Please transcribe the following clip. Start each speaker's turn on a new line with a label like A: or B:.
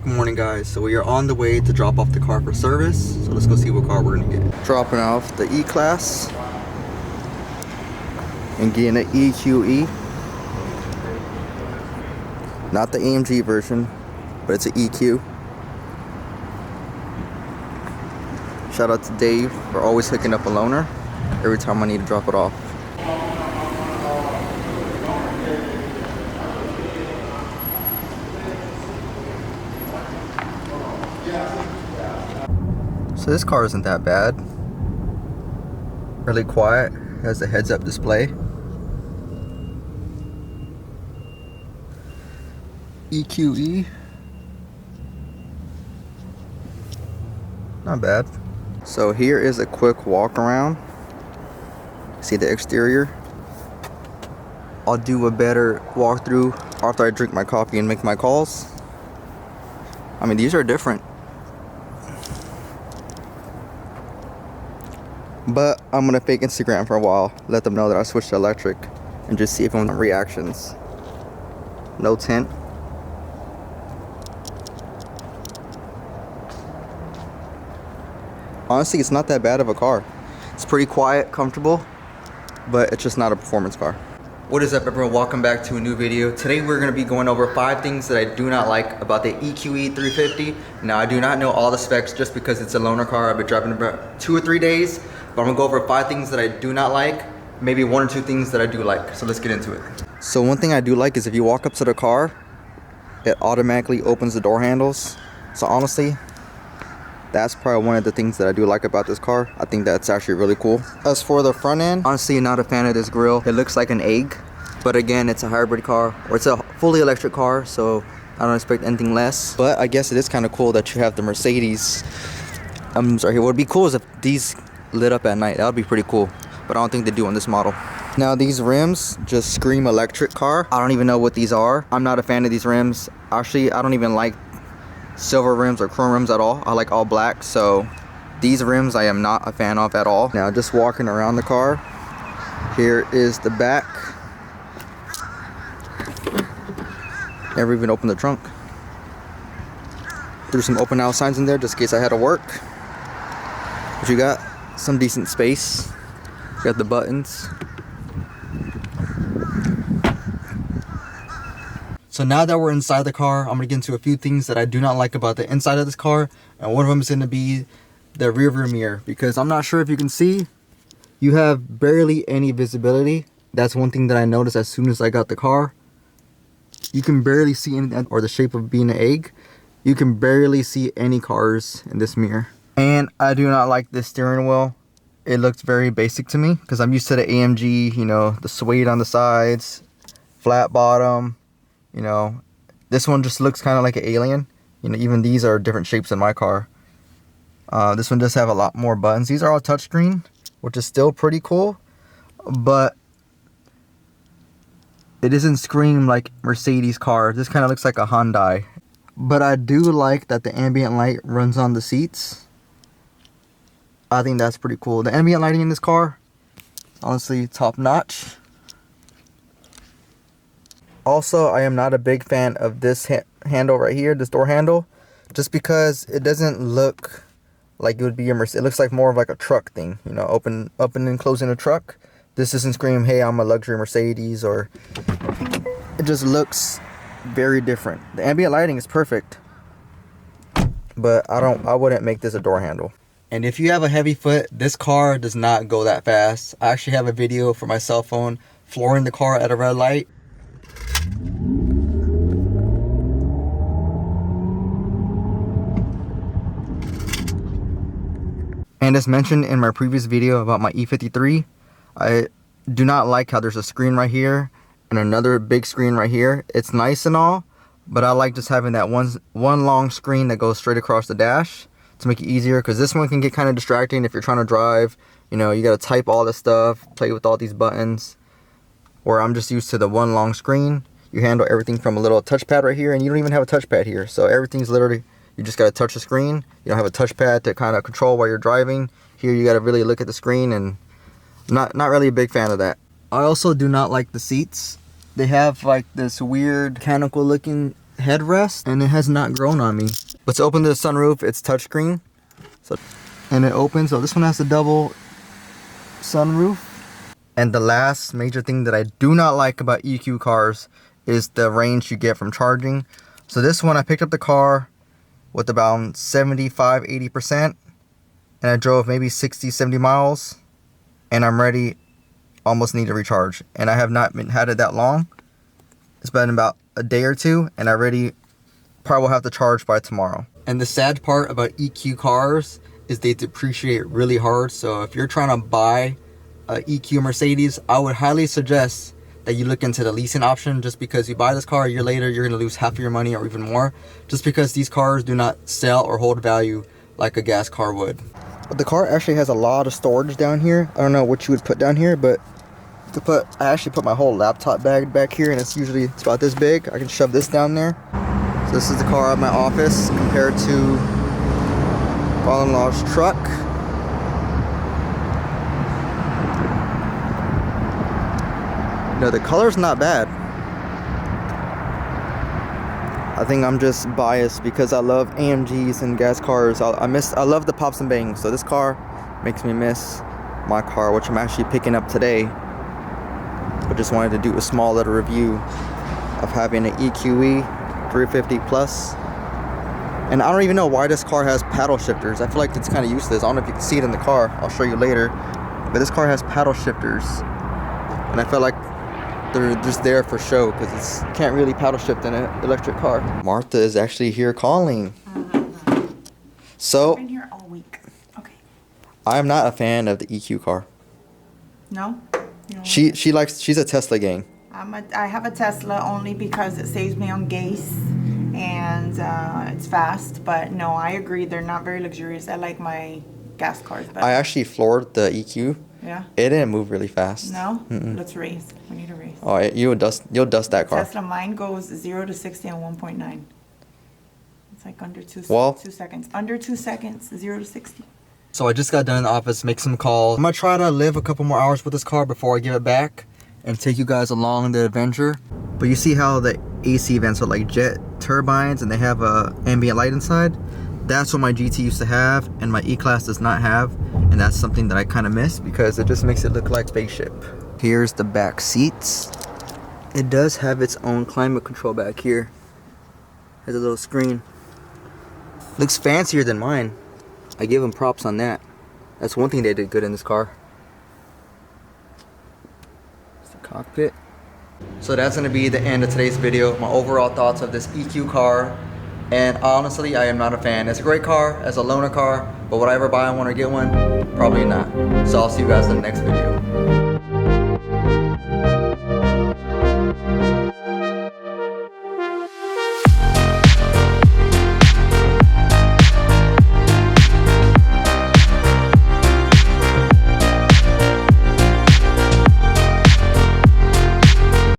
A: Good morning, guys. So we are on the way to drop off the car for service. So let's go see what car we're gonna get. Dropping off the E-Class and getting an EQE. Not the AMG version, but it's an EQ. Shout out to Dave for always hooking up a loaner every time I need to drop it off. So this car isn't that bad. Really quiet, has a heads-up display. EQE. Not bad. So here is a quick walk around. See the exterior? I'll do a better walkthrough after I drink my coffee and make my calls. I mean, these are different. But I'm gonna fake Instagram for a while, let them know that I switched to electric, and just see if I'm reactions. No tint. Honestly, it's not that bad of a car. It's pretty quiet, comfortable, but it's just not a performance car. What is up, everyone? Welcome back to a new video. Today we're gonna be going over 5 things that I do not like about the EQE 350. Now, I do not know all the specs just because it's a loaner car. I've been driving about 2 or 3 days, but I'm gonna go over 5 things that I do not like, maybe 1 or 2 things that I do like. So let's get into it. So one thing I do like is if you walk up to the car, it automatically opens the door handles. So honestly, that's probably one of the things that I do like about this car. I think that's actually really cool. As for the front end, honestly, not a fan of this grille. It looks like an egg, but again, it's a hybrid car, or it's a fully electric car, so I don't expect anything less. But I guess it is kind of cool that you have the Mercedes. I'm sorry, what would be cool is if these lit up at night. That would be pretty cool, but I don't think they do on this model. Now, these rims just scream electric car. I don't even know what these are. I'm not a fan of these rims. Actually, I don't even like silver rims or chrome rims at all. I like all black, so these rims I am not a fan of at all. Now, just walking around the car, here is the back. Never even opened the trunk. Threw some open out signs in there just in case I had to work. But you got some decent space. You got the buttons. So now that we're inside the car, I'm gonna get into a few things that I do not like about the inside of this car, and one of them is gonna be the rear view mirror, because I'm not sure if you can see, you have barely any visibility. That's one thing that I noticed as soon as I got the car. You can barely see anything, or the shape of being an egg. You can barely see any cars in this mirror. And I do not like this steering wheel. It looks very basic to me, because I'm used to the AMG, you know, the suede on the sides, flat bottom. You know, this one just looks kind of like an alien. You know, even these are different shapes in my car. This one does have a lot more buttons. These are all touchscreen, which is still pretty cool, but it doesn't scream like Mercedes car. This kind of looks like a Hyundai. But I do like that the ambient light runs on the seats. I think that's pretty cool. The ambient lighting in this car, honestly, top notch. Also, I am not a big fan of this handle right here, this door handle, just because it doesn't look like it would be a Mercedes. It looks like more of like a truck thing, you know, open and closing a truck. This doesn't scream, hey, I'm a luxury Mercedes, or it just looks very different. The ambient lighting is perfect, but I wouldn't make this a door handle. And if you have a heavy foot, this car does not go that fast. I actually have a video for my cell phone flooring the car at a red light. And as mentioned in my previous video about my E53, I do not like how there's a screen right here and another big screen right here. It's nice and all, but I like just having that one long screen that goes straight across the dash to make it easier, because this one can get kind of distracting if you're trying to drive. You know, you got to type all this stuff, play with all these buttons. Where I'm just used to the one long screen. You handle everything from a little touchpad right here, and you don't even have a touchpad here. So everything's literally, you just got to touch the screen. You don't have a touchpad to kind of control while you're driving. Here you got to really look at the screen, and not really a big fan of that. I also do not like the seats. They have like this weird mechanical looking headrest and it has not grown on me. Let's open the sunroof. It's touchscreen. So, and it opens. So this one has a double sunroof. And the last major thing that I do not like about EQ cars is the range you get from charging. So this one, I picked up the car with about 75-80%, and I drove maybe 60-70 miles, and I'm ready, almost need to recharge. And I have not had it that long. It's been about a day or two, and I probably will have to charge by tomorrow. And the sad part about EQ cars is they depreciate really hard. So if you're trying to buy a EQ Mercedes, I would highly suggest that you look into the leasing option, just because you buy this car a year later, you're going to lose half of your money or even more, just because these cars do not sell or hold value like a gas car would. But the car actually has a lot of storage down here. I don't know what you would put down here, but I actually put my whole laptop bag back here, and it's about this big. I can shove this down there. So this is the car at my office compared to father-in-law's truck. No, the color's not bad. I think I'm just biased because I love AMGs and gas cars. I love the pops and bangs. So this car makes me miss my car, which I'm actually picking up today. But just wanted to do a small little review of having an EQE 350 Plus. And I don't even know why this car has paddle shifters. I feel like it's kind of useless. I don't know if you can see it in the car. I'll show you later. But this car has paddle shifters. And I feel like they're just there for show, because you can't really paddle shift in an electric car. Martha is actually here calling. So
B: I've been here all week. Okay.
A: I'm not a fan of the EQ car.
B: No?
A: She's a Tesla gang.
B: I have a Tesla only because it saves me on gas and it's fast. But no, I agree, they're not very luxurious. I like my gas cars better.
A: I actually floored the EQ.
B: Yeah.
A: It didn't move really fast.
B: No? Let's race. We need a race.
A: Oh, you'll dust that car.
B: Tesla, mine goes 0 to 60 in 1.9. It's like under 2 seconds. Under 2 seconds, 0 to 60.
A: So I just got done in the office, make some calls. I'm gonna try to live a couple more hours with this car before I give it back and take you guys along the adventure. But you see how the AC vents are like jet turbines and they have a ambient light inside? That's what my GT used to have and my E-Class does not have. And that's something that I kind of miss because it just makes it look like spaceship. Here's the back seats. It does have its own climate control back here. Has a little screen. Looks fancier than mine. I give them props on that. That's one thing they did good in this car. It's the cockpit. So that's going to be the end of today's video. My overall thoughts of this EQ car. And honestly, I am not a fan. It's a great car as a loaner car, but would I ever buy one or get one? Probably not. So I'll see you guys in the next video.